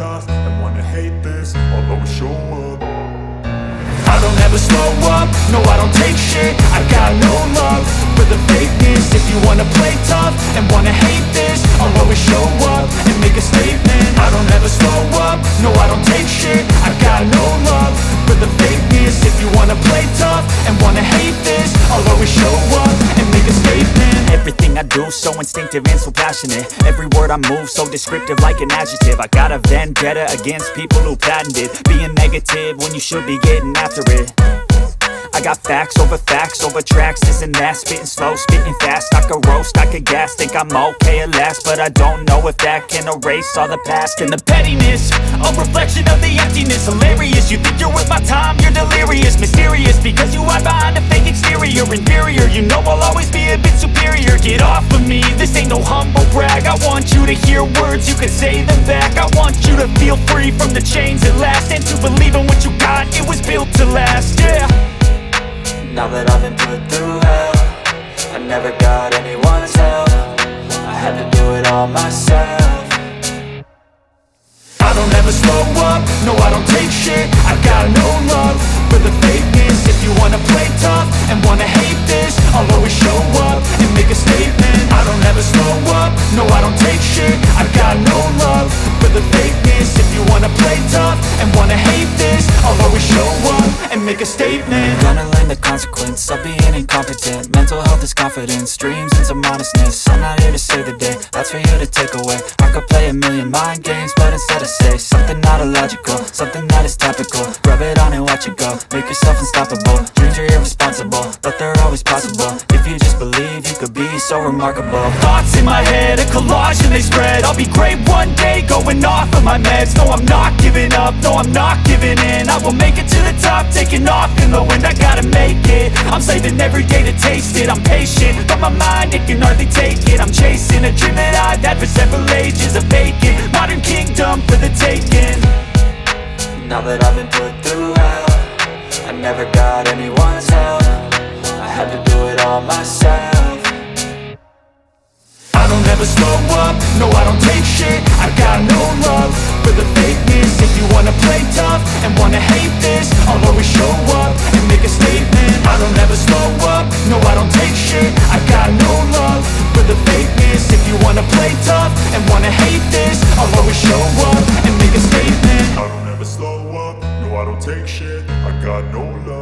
tough and wanna hate this, I'll always show up. I don't ever slow up, no I don't take shit. I got no love for the fakeness. If you wanna play tough and wanna hate this, I'll always show up and make a statement. I don't ever slow up, no I don't take shit. I got no love for the fakeness. If you wanna play tough and wanna hate this, I'll always show up and make a statement. Everything I do so instinctive and so passionate. Every word I move so descriptive like an adjective. I got a vendetta against people who patented being negative when you should be getting after it. I got facts over tracks, this and that. Spitting slow, spitting fast, I could roast, I could gas. Think I'm okay at last, but I don't know if that can erase all the past. And the pettiness, a reflection of the emptiness. Hilarious, you think you're worth my time, you're delirious. Mysterious, because you hide behind a fake exterior. Inferior, you know I'll always be a bit superior. Get off of me, this ain't no humble brag. I want you to hear words, you can say them back. I want you to feel free from the chains at last, and to believe in what you got, it was built to last, yeah. Now that I've been put through hell, I never got anyone's help. I had to do it all myself. I don't ever slow up, no I don't take shit. I got no love for the fakeness. If you wanna play tough and wanna hate this, I'll always show up and make a statement. I don't ever slow up, no I don't take shit. I got no love for the fakeness. If you wanna play tough and wanna hate this, I'll always show up and make a statement. Gonna learn the consequence of being incompetent. Mental health is confidence, dreams and some honestness. I'm not here to save the day, that's for you to take away. I could play a million mind games, but instead I say something not illogical, something that is topical. Rub it on and watch it go, make yourself unstoppable. Dreams are irresponsible, but they're always possible. If you just believe, you could be so remarkable. Thoughts in my head, a collage and they spread. I'll be great one day, going off of my meds. No, I'm not giving up, no, I'm not giving in. I will make it to the top, taking off in the wind. I gotta make it, I'm saving every day to taste it. I'm patient, but my mind, it can hardly take it. I'm chasing a dream that I've had for several ages. A vacant, modern kingdom for the taking. Now that I've been put through hell, I never got anyone's help. I had to do it all myself. I don't ever slow up, no I don't take shit. I got no love for the fakeness. If you wanna play tough and wanna hate this, I'll always show up and make a statement. I don't ever slow up, no I don't take shit. I got no love for the fakeness. If you wanna play tough and wanna hate this, I'll always show up and make a statement. I don't ever slow up, no I don't take shit. I got no love